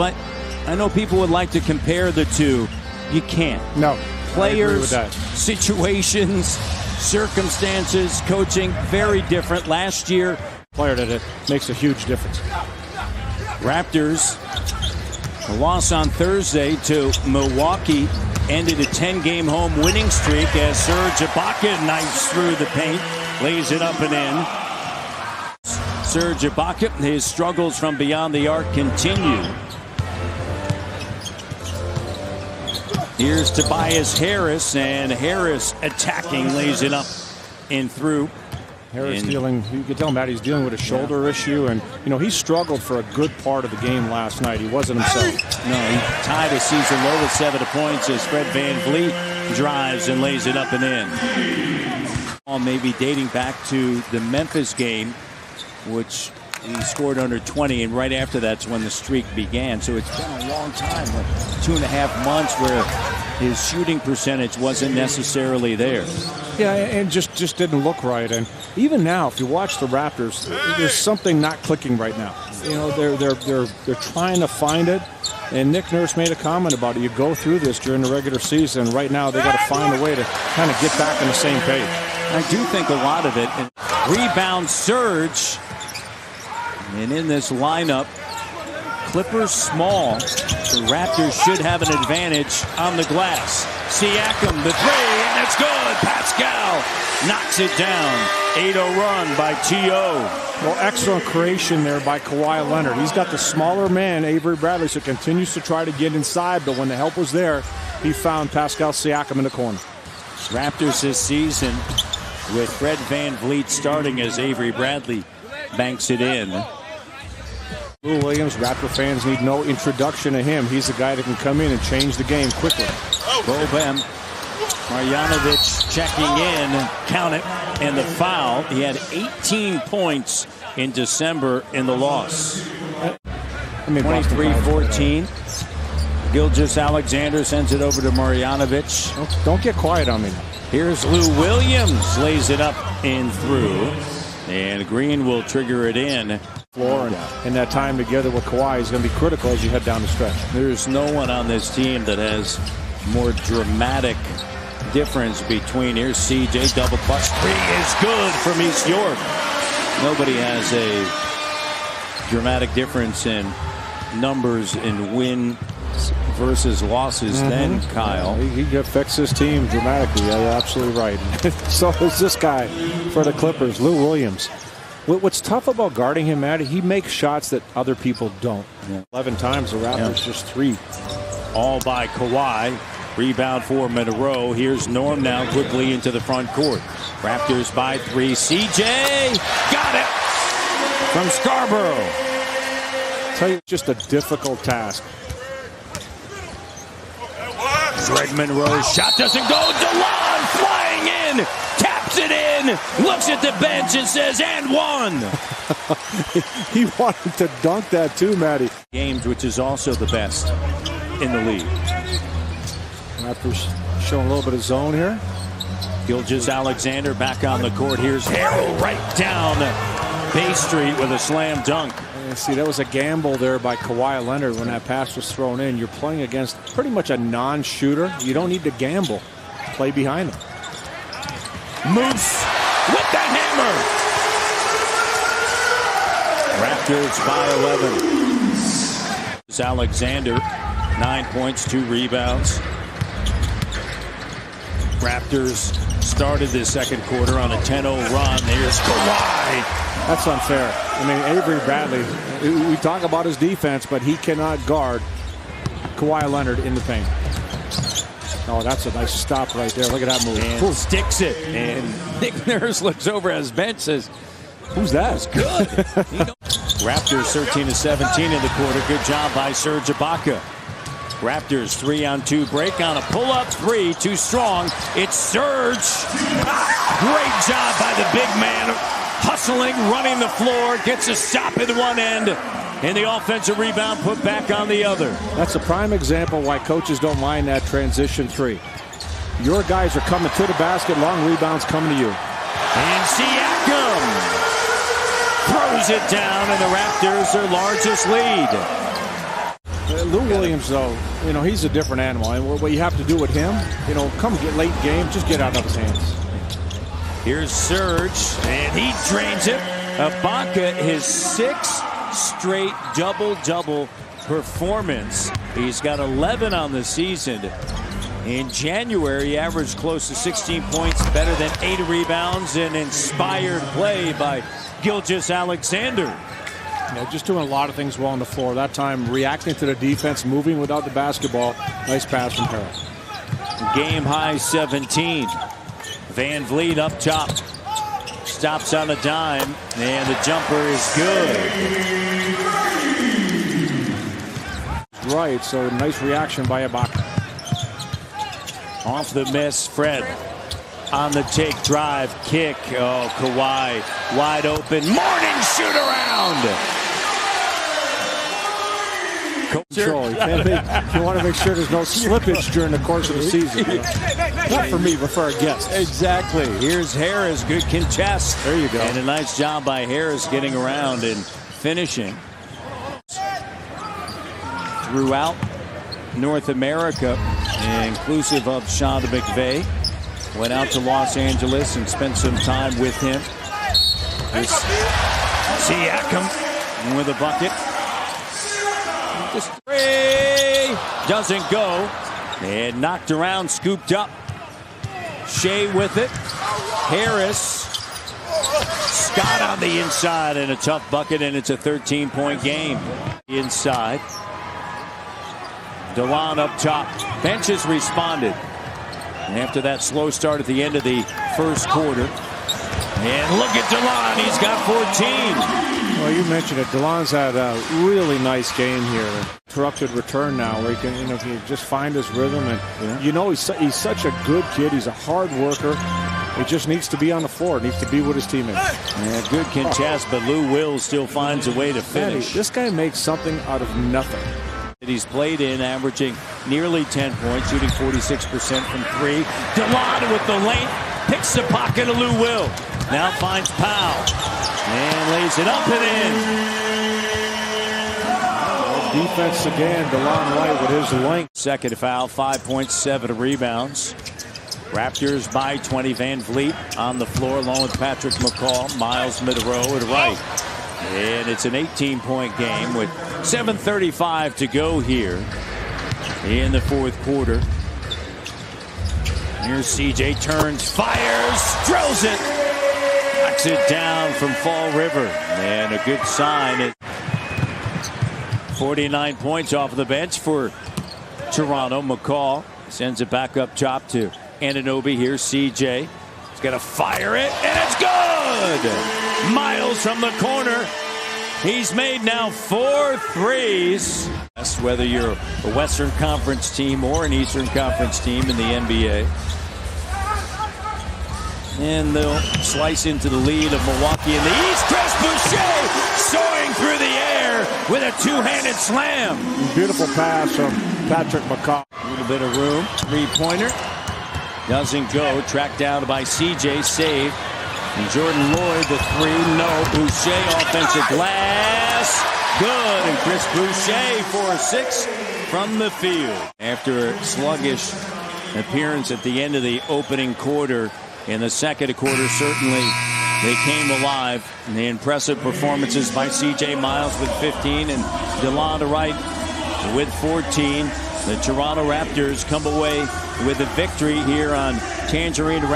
but I know people would like to compare the two. You can't. No. Players, situations, circumstances, coaching, very different. Last year, player that it makes a huge difference. Raptors, a loss on Thursday to Milwaukee, ended a 10-game home winning streak as Serge Ibaka knifes through the paint, lays it up and in. Serge Ibaka, his struggles from beyond the arc continue. Here's Tobias Harris, and Harris attacking, lays it up and through. Harris dealing, you can tell Matt, he's dealing with a shoulder issue, and he struggled for a good part of the game last night. He wasn't himself. No, he tied a season low with 7 points as Fred VanVleet drives and lays it up and in. Maybe dating back to the Memphis game, which he scored under 20, and right after that's when the streak began. So it's been a long time, like 2.5 months, where his shooting percentage wasn't necessarily there. Yeah, and just didn't look right. And even now, if you watch the Raptors, there's something not clicking right now. They're trying to find it. And Nick Nurse made a comment about it. You go through this during the regular season. Right now, they got to find a way to kind of get back on the same page. I do think a lot of it. Rebound Surge. And in this lineup, Clippers small. The Raptors should have an advantage on the glass. Siakam, the three, and it's good. Pascal knocks it down. 8-0 run by T.O. Well, excellent creation there by Kawhi Leonard. He's got the smaller man, Avery Bradley, so continues to try to get inside, but when the help was there, he found Pascal Siakam in the corner. Raptors this season with Fred VanVleet starting as Avery Bradley banks it in. Lou Williams, Raptor fans need no introduction to him. He's the guy that can come in and change the game quickly. Boban Marjanovic checking in, count it, and the foul. He had 18 points in December in the loss. 23-14. Gilgeous-Alexander sends it over to Marjanovic. Don't get quiet on me. Here's Lou Williams, lays it up and through. And Green will trigger it in. Floor and that time together with Kawhi is going to be critical as you head down the stretch. There's no one on this team that has more dramatic difference between. Here's CJ, double clutch three is good from East York. Nobody has a dramatic difference in numbers in wins versus losses than Kyle. He affects his team dramatically. Yeah, you're absolutely right. So is this guy for the Clippers, Lou Williams. What's tough about guarding him, Matt, he makes shots that other people don't. 11 times the Raptors, just 3. All by Kawhi. Rebound for him in a row. Here's Norm now quickly into the front court. Raptors by 3. CJ got it from Scarborough. I'll tell you, just a difficult task. Greg Monroe's shot doesn't go. DeLon flying in. Taps it in. Looks at the bench and says, and one. He wanted to dunk that too, Matty. Games, which is also the best in the league. Raptors showing a little bit of zone here. Gilgeous-Alexander back on the court. Here's Harrell right down Bay Street with a slam dunk. See, that was a gamble there by Kawhi Leonard when that pass was thrown in. You're playing against pretty much a non-shooter. You don't need to gamble. Play behind him. Moose with the hammer. Raptors by 11. Alexander, 9 points, 2 rebounds. Raptors started this second quarter on a 10-0 run. There's Kawhi. That's unfair. I mean, Avery Bradley, we talk about his defense, but he cannot guard Kawhi Leonard in the paint. Oh, that's a nice stop right there. Look at that move. And sticks it. And Nick Nurse looks over at his bench, says, who's that? That's good. Raptors 13-17 in the quarter. Good job by Serge Ibaka. Raptors 3-on-2 break on a pull-up 3. Too strong. It's Serge. Great job by the big man. Hustling, running the floor. Gets a stop at one end. And the offensive rebound put back on the other. That's a prime example why coaches don't mind that transition 3. Your guys are coming to the basket. Long rebounds coming to you. And Siakam throws it down, and the Raptors their largest lead. Lou Williams, though, he's a different animal. And what you have to do with him, come get late game, just get out of his hands. Here's Serge, and he drains it. Ibaka, his 6th straight double-double performance. He's got 11 on the season. In January, he averaged close to 16 points, better than 8 rebounds, and inspired play by Gilgeous-Alexander. Just doing a lot of things well on the floor. That time, reacting to the defense, moving without the basketball. Nice pass from Harris. Game high 17. Van Vliet up top. Stops on a dime, and the jumper is good. Right, so nice reaction by Ibaka. Off the miss, Fred. On the take, drive, kick. Oh, Kawhi wide open. Morning shoot around. Control. You want to make sure there's no slippage during the course of the season. Not for me, but for our guests. Exactly. Here's Harris. Good contest. There you go. And a nice job by Harris getting around and finishing. Throughout North America, inclusive of Sean McVay, went out to Los Angeles and spent some time with him. Siakam with a bucket. Just three doesn't go, and knocked around, scooped up. Shea with it. Harris. Scott on the inside, and a tough bucket, and it's a 13-point game. Inside. DeLon up top. Bench has responded. And after that slow start at the end of the first quarter. And look at DeLon. He's got 14. Well, you mentioned it. DeLon's had a really nice game here. Interrupted return now where he can, if you just find his rhythm. And, he's such a good kid. He's a hard worker. He just needs to be on the floor. Needs to be with his teammates. Yeah, good contest, but Lou Will still finds a way to finish. This guy makes something out of nothing. He's played in, averaging nearly 10 points, shooting 46% from 3. DeLon with the length, picks the pocket of Lou Will. Now finds Powell and lays it up and in. Defense again, DeLon Wright with his length. Second foul, 5 points, 7 rebounds. Raptors by 20. Van Vliet on the floor along with Patrick McCall. Miles mid-row at right. And it's an 18-point game with 7:35 to go here in the fourth quarter. Here's CJ, turns, fires, drills it. Knocks it down from Fall River. And a good sign. 49 points off of the bench for Toronto. McCall sends it back up top to Anunoby. Here's CJ. He's going to fire it, and it's good! Miles from the corner. He's made now 4 threes. That's whether you're a Western Conference team or an Eastern Conference team in the NBA. And they'll slice into the lead of Milwaukee in the East. Chris Boucher soaring through the air with a two-handed slam. Beautiful pass from Patrick McCall. A little bit of room. Three-pointer. Doesn't go. Tracked down by CJ. Saved. And Jordan Lloyd, the 3. No. Boucher, offensive glass. Good. And Chris Boucher for 6 from the field. After a sluggish appearance at the end of the opening quarter, in the second quarter, certainly they came alive. And the impressive performances by C.J. Miles with 15 and DeLon Wright with 14. The Toronto Raptors come away with a victory here on Tangerine.